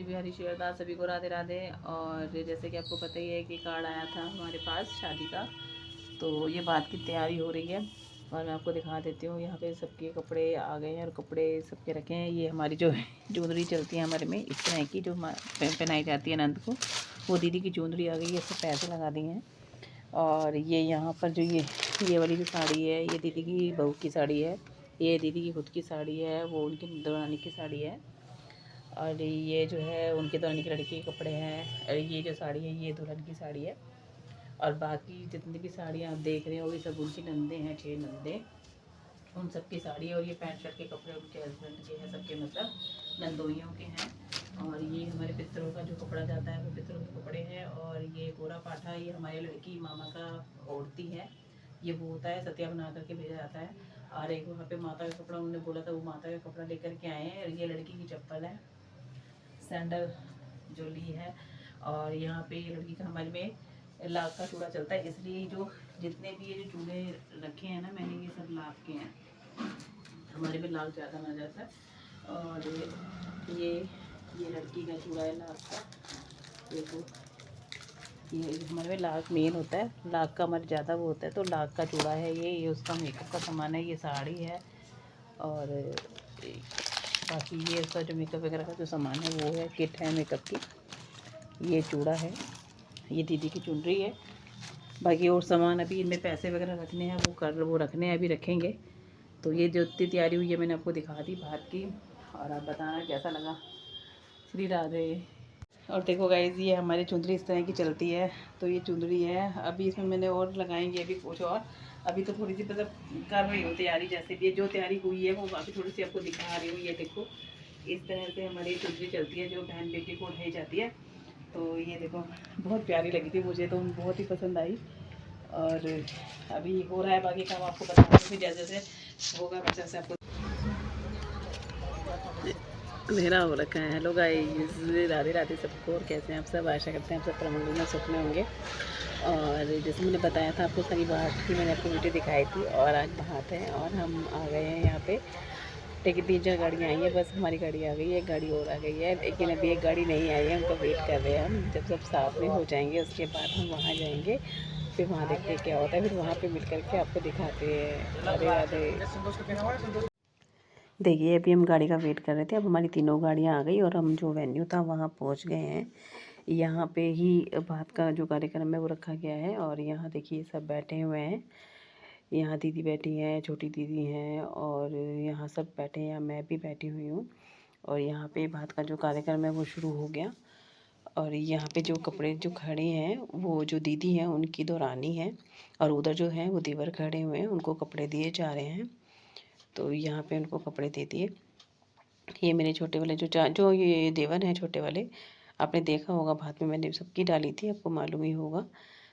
जी बिहारी शेरदास, सभी को राधे राधे। और जैसे कि आपको पता ही है कि कार्ड आया था हमारे पास शादी का, तो ये बात की तैयारी हो रही है और मैं आपको दिखा देती हूँ। यहाँ पे सबके कपड़े आ गए हैं और कपड़े सबके रखे हैं। ये हमारी जो ज्वेलरी चलती है हमारे में इस तरह की, जो पहनाई जाती है नंद को, वो दीदी की ज्वेलरी आ गई है। सब पैसे लगा दिए हैं। और ये यहाँ पर जो ये वाली जो साड़ी है, ये दीदी की बहू की साड़ी है, ये दीदी की खुद की साड़ी है, वो उनकी दौरानी की साड़ी है। और ये जो है उनके दौरानी की लड़की के कपड़े हैं। और ये जो साड़ी है ये दुल्हन की साड़ी है। और बाकी जितनी भी साड़ियाँ आप देख रहे हो ये सब उनकी नंदे हैं, 6 नंदे, उन सब की साड़ी है। और ये पैंट शर्ट के कपड़े उनके हस्बैंड के हैं, सबके मतलब नंदोइयों के हैं। और ये हमारे पितरों का जो कपड़ा जाता है वो पितरों के कपड़े हैं। और ये गोरा पाठा ये हमारी लड़की मामा का ओढ़ती है, ये वो होता है, सतिया बना करके भेजा जाता है। और एक वहाँ पे माता का कपड़ा उन्होंने बोला था, वो माता का कपड़ा लेकर के आए हैं। और ये लड़की की चप्पल है, सैंडल जो ली है। और यहाँ पे ये लड़की का हमारे में लाख का चूड़ा चलता है, इसलिए जो जितने भी ये जो चूड़े रखे हैं ना मैंने, ये सब लाख के हैं। हमारे में लाख ज़्यादा ना जाता है। और ये लड़की का चूड़ा है लाख का, देखो ये हमारे में लाख मेन होता है, लाख का हमारे ज़्यादा वो होता है, तो लाख का चूड़ा है ये उसका मेकअप का सामान है। ये साड़ी है। और बाकी ये उसका जो मेकअप वगैरह का जो सामान है वो है, किट है मेकअप की। ये चूड़ा है, ये दीदी की चुनरी है। बाकी और सामान अभी इनमें पैसे वगैरह रखने हैं, वो रखने हैं, अभी रखेंगे। तो ये जो इतनी तैयारी हुई है मैंने आपको दिखा दी बाहर की। और आप बताना कैसा लगा। श्री राधे। और देखो गाइस, ये हमारी चुंदरी इस तरह की चलती है। तो ये चुंदरी है, अभी इसमें मैंने और लगाएंगे अभी कुछ और। अभी तो थोड़ी सी मतलब कर रही हूँ तैयारी, जैसे भी जो तैयारी हुई है वो बाकी थोड़ी सी आपको दिखा रही हूँ। ये देखो इस तरह से हमारी चुंदरी चलती है जो बहन बेटी को उठाई जाती है। तो ये देखो बहुत प्यारी लगी थी मुझे, तो बहुत ही पसंद आई। और अभी हो रहा है बाकी काम, आपको बताऊँगी फिर जैसे जैसे होगा वैसे वैसे आपको। अंधेरा हो रखा है। हेलो गाइस, राधे राधे सबको। और कैसे हैं आप सब? आशा करते हैं आप सब परमंगल में सुख में होंगे। और जैसे मैंने बताया था आपको, सारी बात की मैंने आपको वीडियो दिखाई थी। और आज बात है और हम आ गए हैं यहाँ पे। लेकिन 3-4 गाड़ियाँ आई हैं, बस हमारी गाड़ी आ गई है, एक गाड़ी और आ गई है। लेकिन अभी एक गाड़ी नहीं आई है, उनका वेट कर रहे हैं हम। जब सब साथ में हो जाएंगे उसके बाद हम वहाँ जाएंगे, फिर वहाँ देखते क्या होता है, फिर वहाँ पे मिल करके आपको दिखाते हैं। राधे राधे। देखिए अभी हम गाड़ी का वेट कर रहे थे, अब हमारी तीनों गाड़ियाँ आ गई और हम जो वेन्यू था वहाँ पहुँच गए हैं। यहाँ पे ही बात का जो कार्यक्रम है वो रखा गया है। और यहाँ देखिए सब बैठे हुए हैं, यहाँ दीदी बैठी हैं, छोटी दीदी हैं, और यहाँ सब बैठे हैं, यहाँ मैं भी बैठी हुई हूँ। और यहाँ पे बात का जो कार्यक्रम है वो शुरू हो गया। और यहाँ पे जो कपड़े जो खड़े हैं वो जो दीदी हैं उनकी दौरानी है, और उधर जो है वो देवर खड़े हुए हैं, उनको कपड़े दिए जा रहे हैं। तो यहाँ पे उनको कपड़े दे दिए। ये मेरे छोटे वाले जो ये देवर हैं छोटे वाले, आपने देखा होगा बात में मैंने सबकी डाली थी, आपको मालूम ही होगा।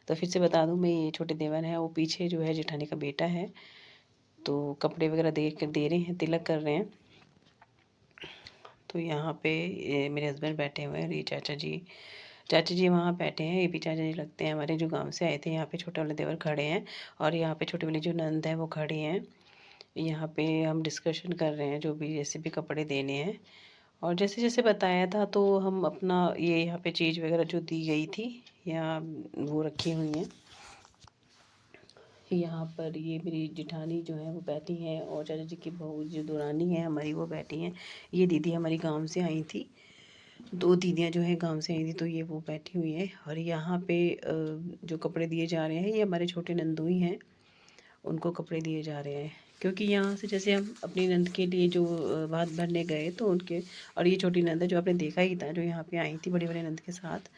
तो फिर से बता दूं, मैं ये छोटे देवर हैं, वो पीछे जो है जेठानी का बेटा है, तो कपड़े वगैरह दे रहे हैं, तिलक कर रहे हैं। तो यहाँ पे मेरे हस्बैंड बैठे हुए हैं, ये चाचा जी वहाँ बैठे हैं। ये भी चाचा जी लगते हैं हमारे, जो गांव से आए थे। यहाँ पे छोटे वाले देवर खड़े हैं और यहाँ पे छोटे वाली जो नंद है वो खड़ी हैं। यहाँ पे हम डिस्कशन कर रहे हैं जो भी जैसे भी कपड़े देने हैं। और जैसे जैसे बताया था तो हम अपना ये यहाँ पे चीज़ वगैरह जो दी गई थी यहाँ वो रखी हुई हैं। यहाँ पर ये मेरी जिठानी जो है वो बैठी हैं, और चाचा जी की बहू जो दुरानी है हमारी वो बैठी हैं। ये दीदी हमारी गांव से आई थी, 2 दीदियाँ जो है गांव से आई थी, तो ये वो बैठी हुई हैं। और यहाँ पे जो कपड़े दिए जा रहे हैं ये हमारे छोटे नंदोई हैं, उनको कपड़े दिए जा रहे हैं। क्योंकि यहाँ से जैसे हम अपनी नंद के लिए जो भात भरने गए तो उनके, और ये छोटी नंद है जो आपने देखा ही था जो यहाँ पे आई थी बड़ी बड़ी नंद के साथ,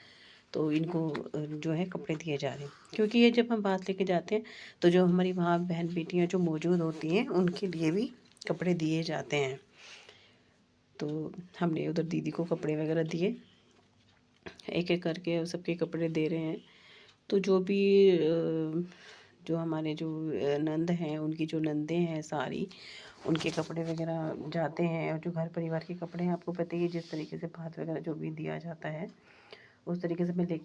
तो इनको जो है कपड़े दिए जा रहे हैं। क्योंकि ये जब हम बात लेके जाते हैं तो जो हमारी वहाँ बहन बेटियाँ जो मौजूद होती हैं उनके लिए भी कपड़े दिए जाते हैं। तो हमने उधर दीदी को कपड़े वगैरह दिए, एक एक करके सबके कपड़े दे रहे हैं। तो जो भी जो हमारे जो नंद हैं उनकी जो नंदे हैं सारी, उनके कपड़े वगैरह जाते हैं। और जो घर परिवार के कपड़े हैं आपको पता ही है, जिस तरीके से भात वगैरह जो भी दिया जाता है उस तरीके से मैं लिख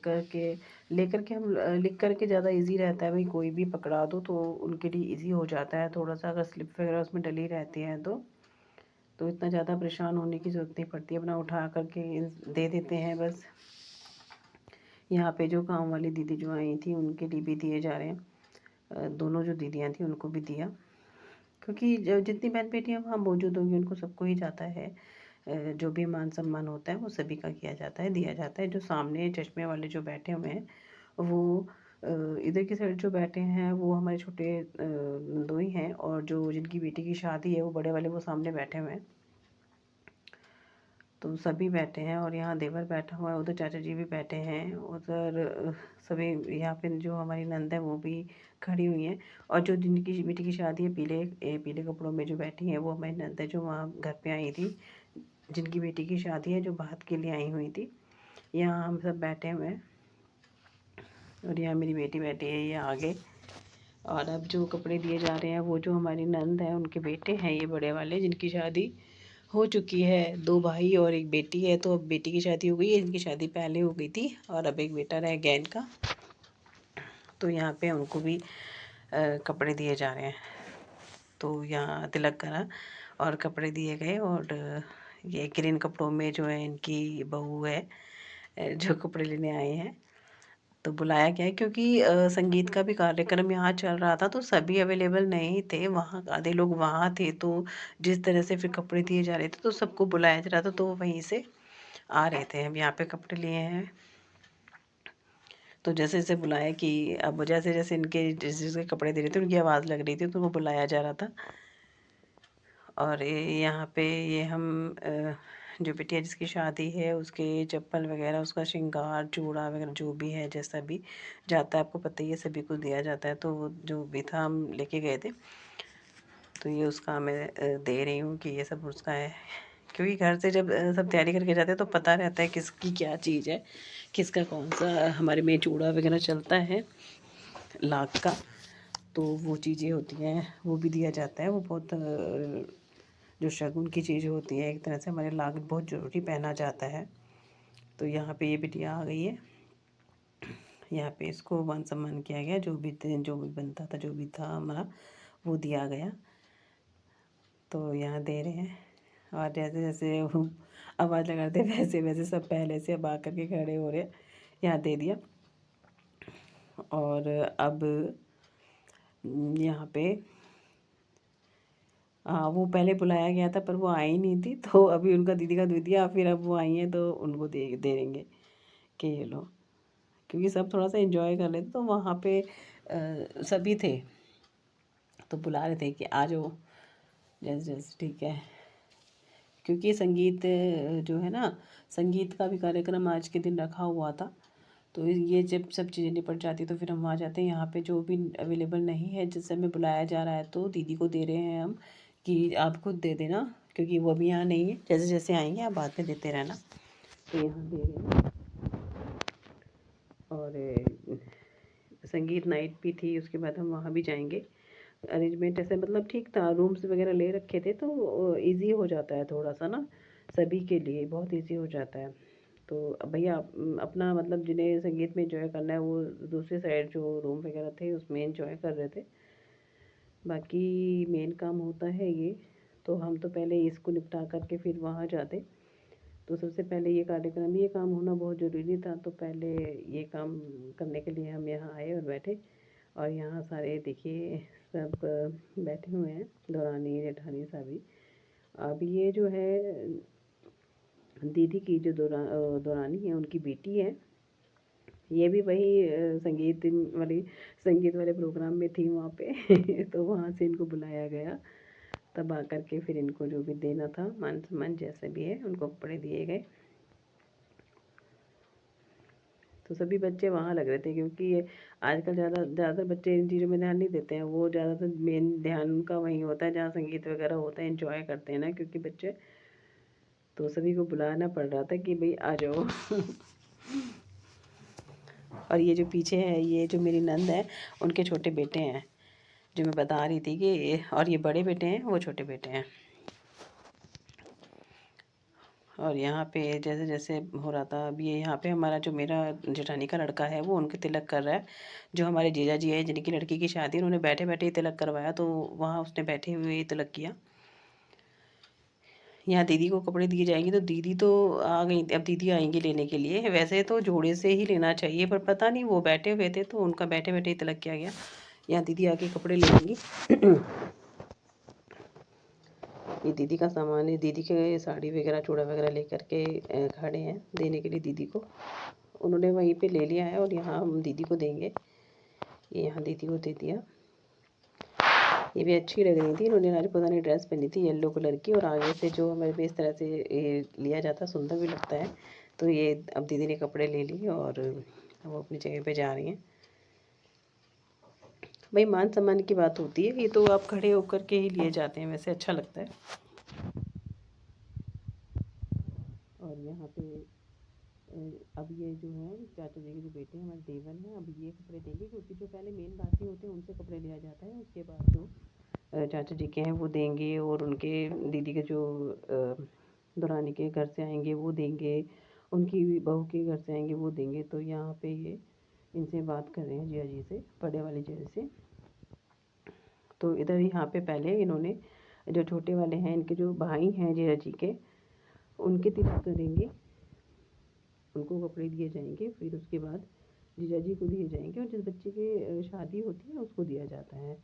कर के ज़्यादा इजी रहता है। भाई कोई भी पकड़ा दो तो उनके लिए इजी हो जाता है थोड़ा सा, अगर स्लिप वगैरह उसमें डली रहती है तो। तो इतना ज़्यादा परेशान होने की ज़रूरत नहीं पड़ती, अपना उठा करके दे देते हैं बस। यहाँ पे जो काम वाली दीदी जो आई थी उनके लिए भी दिए जा रहे हैं। दोनों जो दीदियाँ थी उनको भी दिया, क्योंकि जो जितनी बहन बेटियाँ वहाँ मौजूद होंगी उनको सबको ही जाता है। जो भी मान सम्मान होता है वो सभी का किया जाता है, दिया जाता है। जो सामने चश्मे वाले जो बैठे हुए हैं वो इधर की साइड जो बैठे हैं वो हमारे छोटे नंदोई हैं, और जो जिनकी बेटी की शादी है वो बड़े वाले वो सामने बैठे हुए हैं। तो सभी बैठे हैं, और यहाँ देवर बैठा हुआ है, उधर चाचा जी भी बैठे हैं, उधर सभी यहाँ पे जो हमारी नंद है वो भी खड़ी हुई हैं। और जो जिनकी बेटी की शादी है पीले कपड़ों में जो बैठी हैं वो हमारी नंद है, जो वहाँ घर पे आई थी, जिनकी बेटी की शादी है, जो बात के लिए आई हुई थी। यहाँ हम सब बैठे हुए हैं, और यहाँ मेरी बेटी बैठी है ये आगे। और अब जो कपड़े दिए जा रहे हैं वो जो हमारी नंद है उनके बेटे हैं ये बड़े वाले, जिनकी शादी हो चुकी है। 2 भाई और 1 बेटी है, तो अब बेटी की शादी हो गई है, इनकी शादी पहले हो गई थी, और अब एक बेटा रह गया इनका। तो यहाँ पे उनको भी कपड़े दिए जा रहे हैं। तो यहाँ तिलक करा और कपड़े दिए गए, और ये ग्रीन कपड़ों में जो है इनकी बहू है, जो कपड़े लेने आए हैं। तो बुलाया गया है क्योंकि संगीत का भी कार्यक्रम यहाँ चल रहा था, तो सभी अवेलेबल नहीं थे वहाँ, आधे लोग वहाँ थे। तो जिस तरह से फिर कपड़े दिए जा रहे थे तो सबको बुलाया जा रहा था, तो वो वहीं से आ रहे थे। हम यहाँ पे कपड़े लिए हैं, तो जैसे जैसे बुलाया कि अब जैसे जैसे इनके जिस जिसके कपड़े दे रहे थे उनकी आवाज़ लग रही थी, तो वो बुलाया जा रहा था। और यहाँ पे ये हम जो बिटिया जिसकी शादी है उसके चप्पल वगैरह, उसका श्रृंगार, चूड़ा वगैरह जो भी है, जैसा भी जाता है आपको पता ही है, सभी को दिया जाता है। तो वो जो भी था हम लेके गए थे, तो ये उसका मैं दे रही हूँ कि ये सब उसका है। क्योंकि घर से जब सब तैयारी करके जाते हैं तो पता रहता है किसकी क्या चीज़ है, किसका कौन सा। हमारे में चूड़ा वगैरह चलता है लाख का, तो वो चीज़ें होती हैं, वो भी दिया जाता है। वो बहुत जो शगुन की चीज़ होती है, एक तरह से हमारे लाख बहुत ज़रूरी पहना जाता है। तो यहाँ पे ये बिटिया आ गई है, यहाँ पे इसको मान सम्मान किया गया, जो भी बनता था, जो भी था हमारा वो दिया गया। तो यहाँ दे रहे हैं, और जैसे जैसे वो आवाज़ लगाते वैसे वैसे सब पहले से अब आकर के खड़े हो रहे हैं। यहाँ दे दिया, और अब यहाँ पे हाँ, वो पहले बुलाया गया था पर वो आई नहीं थी, तो अभी उनका दीदी का दे दिया, फिर अब वो आई हैं तो उनको दे देंगे कि ये लो। क्योंकि सब थोड़ा सा एंजॉय कर रहे थे, तो वहाँ पे सभी थे, तो बुला रहे थे कि आ जाओ, जैसे जैसे ठीक है। क्योंकि संगीत जो है ना, संगीत का भी कार्यक्रम आज के दिन रखा हुआ था, तो ये जब सब चीज़ें निपट जाती तो फिर हम वहाँ जाते हैं। यहाँ पे जो भी अवेलेबल नहीं है, जिस समय बुलाया जा रहा है, तो दीदी को दे रहे हैं हम कि आप खुद दे देना, क्योंकि वो अभी यहाँ नहीं है, जैसे जैसे आएंगे आप बाद में देते रहना। तो यहाँ दे रहे हैं। और संगीत नाइट भी थी, उसके बाद हम वहाँ भी जाएंगे। अरेंजमेंट ऐसे मतलब ठीक था, रूम्स वगैरह ले रखे थे, तो इजी हो जाता है थोड़ा सा ना, सभी के लिए बहुत इजी हो जाता है। तो अब भैया अपना मतलब जिन्हें संगीत में एंजॉय करना है वो दूसरी साइड जो रूम वगैरह थे उसमें एंजॉय कर रहे थे। बाकी मेन काम होता है ये, तो हम तो पहले इसको निपटा करके फिर वहाँ जाते। तो सबसे पहले ये काम होना बहुत ज़रूरी था, तो पहले ये काम करने के लिए हम यहाँ आए और बैठे। और यहाँ सारे देखिए सब बैठे हुए हैं, दौरानी जेठानी सभी। अब ये जो है दीदी की जो दौरानी है उनकी बेटी है, ये भी वही संगीत वाले प्रोग्राम में थी वहाँ पे तो वहाँ से इनको बुलाया गया, तब आकर के फिर इनको जो भी देना था मान सम्मान जैसे भी है उनको कपड़े दिए गए। तो सभी बच्चे वहाँ लग रहे थे, क्योंकि ये आजकल ज़्यादातर बच्चे इन चीज़ों में ध्यान नहीं देते हैं। वो ज़्यादातर मेन ध्यान उनका वहीं होता है जहाँ संगीत वगैरह होता है, एंजॉय करते हैं ना क्योंकि बच्चे। तो सभी को बुलाना पड़ रहा था कि भाई आ जाओ और ये जो पीछे है, ये जो मेरी नंद है उनके छोटे बेटे हैं, जो मैं बता रही थी कि और ये बड़े बेटे हैं, वो छोटे बेटे हैं। और यहाँ पे जैसे जैसे हो रहा था, अब ये यहाँ पे हमारा जो मेरा जेठानी का लड़का है वो उनके तिलक कर रहा है। जो हमारे जीजा जी है जिनकी लड़की की शादी, उन्होंने बैठे बैठे ही तिलक करवाया, तो वहाँ उसने बैठे हुए ही तिलक किया। यहाँ दीदी को कपड़े दिए जाएंगे, तो दीदी तो आ गई, अब दीदी आएंगी लेने के लिए। वैसे तो जोड़े से ही लेना चाहिए, पर पता नहीं वो बैठे हुए थे तो उनका बैठे बैठे ही तिलक किया गया। यहाँ दीदी आके कपड़े ले लेंगी। ये दीदी का सामान है, दीदी के साड़ी वगैरह चूड़ा वगैरह लेकर के खड़े हैं देने के लिए दीदी को। उन्होंने वहीं पे ले लिया है और यहाँ हम दीदी को देंगे। ये यहाँ दीदी को दे दिया। ये भी अच्छी लग रही थी, इन्होंने आज पता नहीं ड्रेस पहनी थी येलो कलर की, और आगे से जो हमारे पे इस तरह से ये लिया जाता सुंदर भी लगता है। तो ये अब दीदी ने कपड़े ले लिए और वो अपनी जगह पे जा रही हैं। भाई मान सम्मान की बात होती है, ये तो आप खड़े होकर के ही लिए जाते हैं, वैसे अच्छा लगता है। और यहाँ पे अब ये जो है चाचा जी के जो बेटे हैं हमारे देवर हैं, अब ये कपड़े देंगे, क्योंकि जो पहले मेन बाकी होते हैं उनसे कपड़े लिया जाता है। उसके बाद जो चाचा जी के हैं वो देंगे, और उनके दीदी के जो दुरानी के घर से आएंगे वो देंगे, उनकी बहू के घर से आएंगे वो देंगे। तो यहाँ पे ये इनसे बात कर रहे हैं जिया जी से, बड़े वाले जिया से। तो इधर यहाँ पे पहले इन्होंने जो छोटे वाले हैं, इनके जो भाई हैं जिया जी के, उनके तिलक करेंगे, उनको कपड़े दिए जाएंगे। फिर उसके बाद जीजा जी को दिए जाएंगे, और जिस बच्चे की शादी होती है उसको दिया जाता है।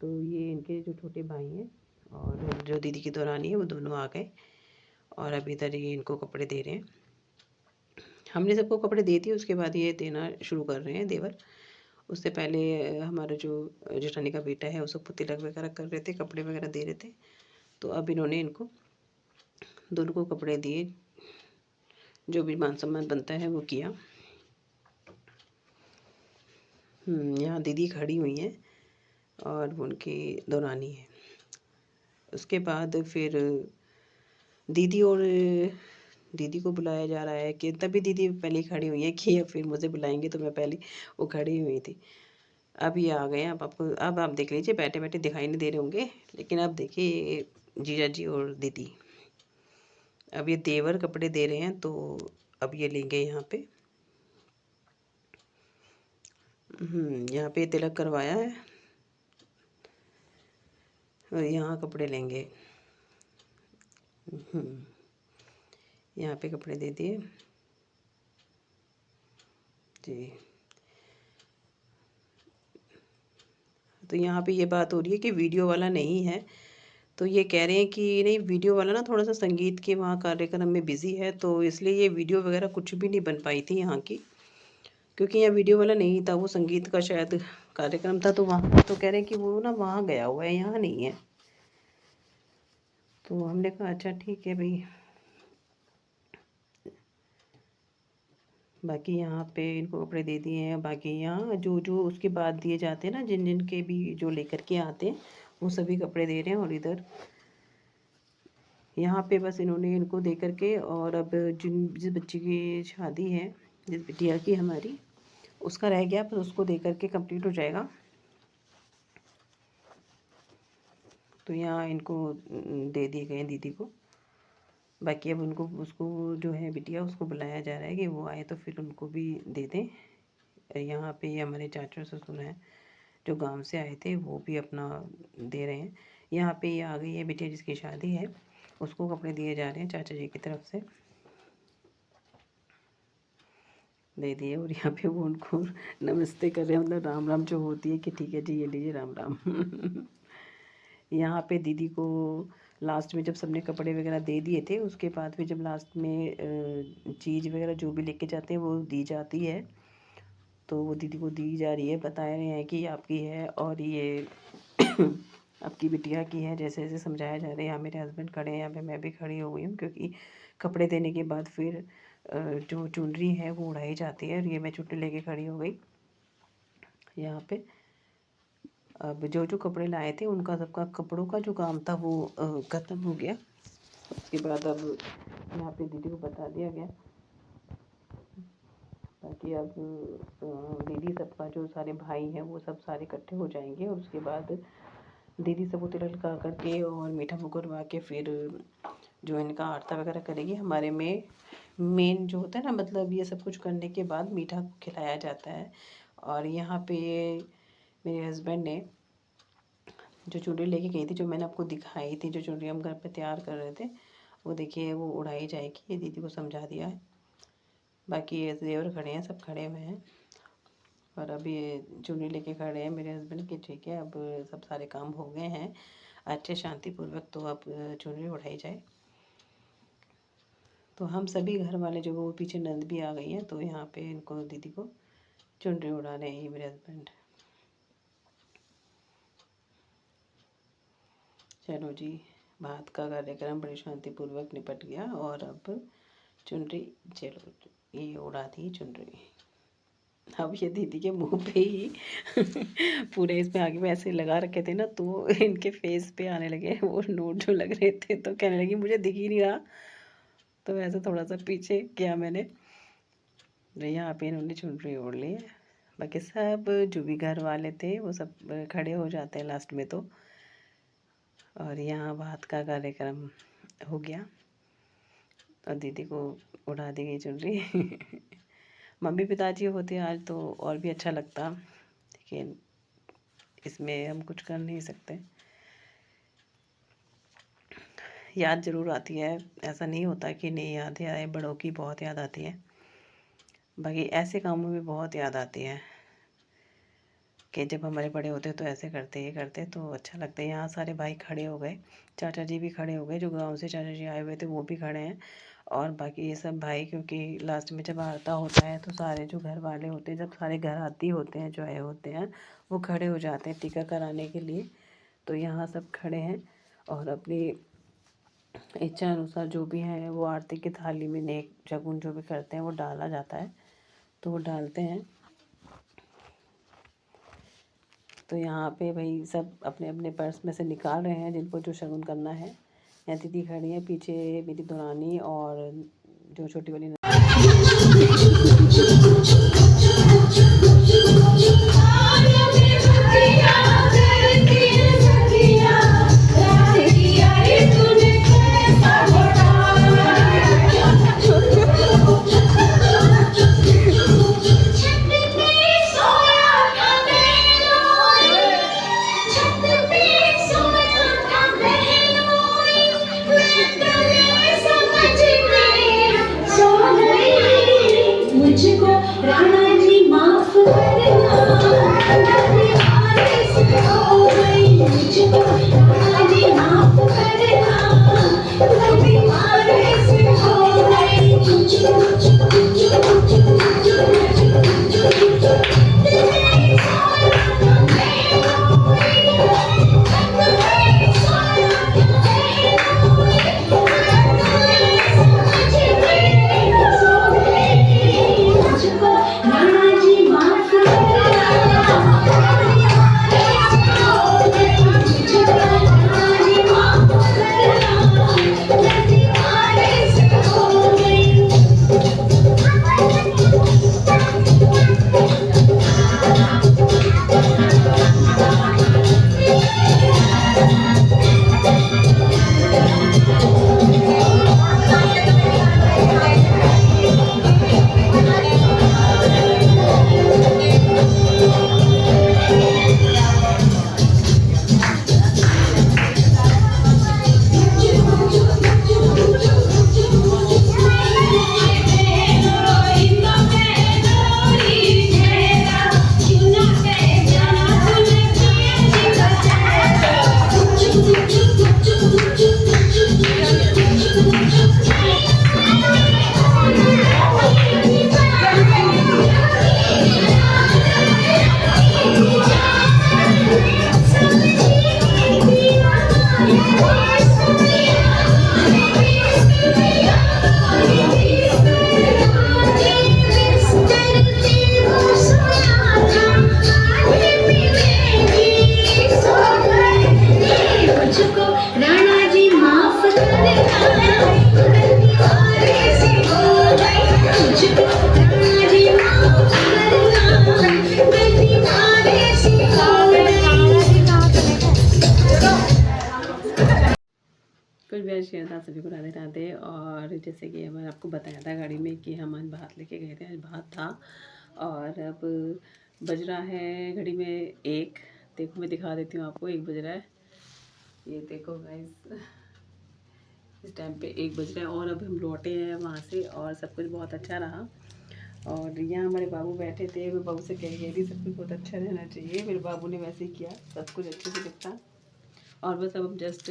तो ये इनके जो छोटे भाई हैं और जो दीदी की दौरानी है वो दोनों आ गए, और अभी इधर ये इनको कपड़े दे रहे हैं। हमने सबको कपड़े दे दिए, उसके बाद ये देना शुरू कर रहे हैं देवर। उससे पहले हमारा जो जेठानी का बेटा है वो सबको तिलक वगैरह कर रहे थे, कपड़े वगैरह दे रहे थे। तो अब इन्होंने इनको दोनों को कपड़े दिए, जो भी मान सम्मान बनता है वो किया। यहाँ दीदी खड़ी हुई हैं और उनकी दौरानी है। उसके बाद फिर दीदी को बुलाया जा रहा है, कि तभी दीदी पहले खड़ी हुई है कि अब फिर मुझे बुलाएंगे, तो मैं पहले वो खड़ी हुई थी। अब ये आ गए। अब आप देख लीजिए, बैठे बैठे दिखाई नहीं दे रहे होंगे, लेकिन अब देखिए जीजा जी और दीदी, अब ये देवर कपड़े दे रहे हैं, तो अब ये लेंगे यहाँ पे। यहाँ पे तिलक करवाया है और यहाँ कपड़े लेंगे। यहाँ पे कपड़े दे दिए जी। तो यहाँ पे ये बात हो रही है कि वीडियो वाला नहीं है, तो ये कह रहे हैं कि नहीं, वीडियो वाला ना थोड़ा सा संगीत के वहाँ कार्यक्रम में बिज़ी है, तो इसलिए ये वीडियो वगैरह कुछ भी नहीं बन पाई थी यहाँ की, क्योंकि यहाँ वीडियो वाला नहीं था, वो संगीत का शायद कार्यक्रम था। तो वहाँ तो कह रहे हैं कि वो ना वहाँ गया हुआ है, यहाँ नहीं है। तो हमने कहा अच्छा ठीक है भाई। बाकी यहाँ पे इनको कपड़े दे दिए हैं। बाकी यहाँ जो जो उसके बाद दिए जाते हैं ना, जिन जिन के भी जो लेकर के आते हैं, वो सभी कपड़े दे रहे हैं। और इधर यहाँ पे बस इन्होंने इनको दे करके, और अब जिस बच्ची की शादी है, जिस बिटिया की हमारी, उसका रह गया, बस उसको दे करके कंप्लीट हो जाएगा। तो यहाँ इनको दे दिए गए दीदी को। बाकी अब उनको, उसको जो है बिटिया, उसको बुलाया जा रहा है कि वो आए तो फिर उनको भी दे दें। यहाँ पे ये हमारे चाचा ससुर हैं जो गांव से आए थे, वो भी अपना दे रहे हैं। यहाँ पे ये आ गई है बिटिया जिसकी शादी है, उसको कपड़े दिए जा रहे हैं चाचा जी की तरफ से, दे दिए। और यहाँ पे वो उनको नमस्ते कर रहे हैं, मतलब राम राम जो होती है कि ठीक है जी ये लीजिए राम राम। यहाँ पे दीदी को लास्ट में जब सबने कपड़े वगैरह दे दिए थे, उसके बाद फिर जब लास्ट में चीज़ वगैरह जो भी लेके जाते हैं वो दी जाती है। तो वो दीदी को दी जा रही है, बता रहे हैं कि आपकी है और ये आपकी बिटिया की है, जैसे जैसे समझाया जा रहा है। यहाँ मेरे हस्बैंड खड़े हैं, यहाँ पे मैं भी खड़ी हो गई हूँ, क्योंकि कपड़े देने के बाद फिर जो चुनरी है वो उड़ाई जाती है, और ये मैं चुनरी लेके खड़ी हो गई यहाँ पे। अब जो जो कपड़े लाए थे उनका सबका कपड़ों का जो काम था वो ख़त्म हो गया। उसके बाद अब यहाँ पे दीदी को बता दिया गया, ताकि अब दीदी सबका जो सारे भाई हैं वो सब सारे इकट्ठे हो जाएंगे, और उसके बाद दीदी सबको तिलक लगा करके और मीठा मुँह करवा के फिर जो इनका आरता वगैरह करेगी। हमारे में मेन जो होता है ना, मतलब ये सब कुछ करने के बाद मीठा खिलाया जाता है। और यहाँ पे मेरे हस्बैंड ने जो चूड़ी लेके गई थी, जो मैंने आपको दिखाई थी, जो चूड़ी हम घर पे तैयार कर रहे थे, वो देखिए वो उड़ाई जाएगी, ये दीदी को समझा दिया है। बाकी ये देवर खड़े हैं, सब खड़े हुए हैं और अभी ये चुन्नी लेके खड़े हैं मेरे हस्बैंड की। ठीक है, अब सब सारे काम हो गए हैं अच्छे शांतिपूर्वक, तो अब चुनरी उठाई जाए। तो हम सभी घर वाले जो वो पीछे नंद भी आ गई हैं, तो यहाँ पे इनको दीदी को चुनरी उड़ा रहे हैं मेरे हस्बैंड। चलो जी, बात का कार्यक्रम बड़ी शांतिपूर्वक निपट गया और अब चुनरी, चलो ये उड़ा दी चुनरी। अब ये दीदी के मुंह पे ही पूरे इसमें आगे में ऐसे लगा रखे थे ना, तो इनके फेस पे आने लगे वो नोट जो लग रहे थे, तो कहने लगी मुझे दिख ही नहीं रहा, तो ऐसे थोड़ा सा पीछे किया मैंने। यहाँ पे इन्होंने चुनरी ओढ़ ली है। बाकी सब जो भी घर वाले थे वो सब खड़े हो जाते हैं लास्ट में तो। और यहाँ बात का कार्यक्रम हो गया और दीदी को उड़ा दी गई चुनरी। मम्मी पिताजी होते आज तो और भी अच्छा लगता, लेकिन इसमें हम कुछ कर नहीं सकते। याद ज़रूर आती है, ऐसा नहीं होता कि नहीं याद आए, बड़ों की बहुत याद आती है। बाकी ऐसे कामों में बहुत याद आती है कि जब हमारे बड़े होते तो ऐसे करते, ये करते, तो अच्छा लगता है। यहाँ सारे भाई खड़े हो गए, चाचा जी भी खड़े हो गए, जो गांव से चाचा जी आए हुए थे वो भी खड़े हैं। और बाकी ये सब भाई, क्योंकि लास्ट में जब आरता होता है तो सारे जो घर वाले होते हैं, जब सारे घर आती होते हैं जो आए होते हैं, वो खड़े हो जाते हैं टीका कराने के लिए। तो यहाँ सब खड़े हैं और अपनी इच्छा अनुसार जो भी है वो आरती की थाली में नेक शगुन जो भी करते हैं वो डाला जाता है, तो वो डालते हैं। तो यहाँ पे भाई सब अपने अपने पर्स में से निकाल रहे हैं जिनको जो शगुन करना है। यहाँ दीदी खड़ी है, पीछे मेरी दुरानी और जो छोटी वाली कुछ भी शेयर था सभी को राधे राधे। और जैसे कि मैंने आपको बताया था गाड़ी में कि हम आज भात लेके गए थे, आज भात था। और अब बज रहा है घड़ी में 1, देखो मैं दिखा देती हूँ आपको, 1 बज रहा है, ये देखो गाइस, इस टाइम पे 1 बज रहा है और अभी हम लौटे हैं वहाँ से और सब कुछ बहुत अच्छा रहा। और यहाँ हमारे बाबू बैठे थे, मैं बाबू से कह गई थी सब कुछ बहुत अच्छा रहना चाहिए, मेरे बाबू ने वैसे ही किया, सब कुछ अच्छे से दिखता। और बस अब हम जस्ट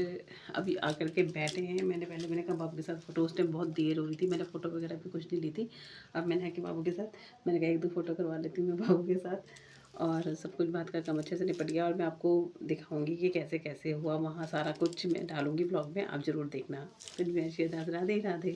अभी आकर के बैठे हैं। मैंने कहा बाबू के साथ फ़ोटो, उस टाइम बहुत देर हो रही थी, मैंने फ़ोटो वगैरह भी कुछ नहीं ली थी। अब मैंने है कि बाबू के साथ मैंने कहा 1-2 फ़ोटो करवा लेती हूँ मैं बाबू के साथ। और सब कुछ बात का काम अच्छे से निपट गया और मैं आपको दिखाऊंगी कि कैसे कैसे हुआ वहाँ, सारा कुछ मैं डालूंगी ब्लॉग में, आप ज़रूर देखना। फिर मैं राधे राधे।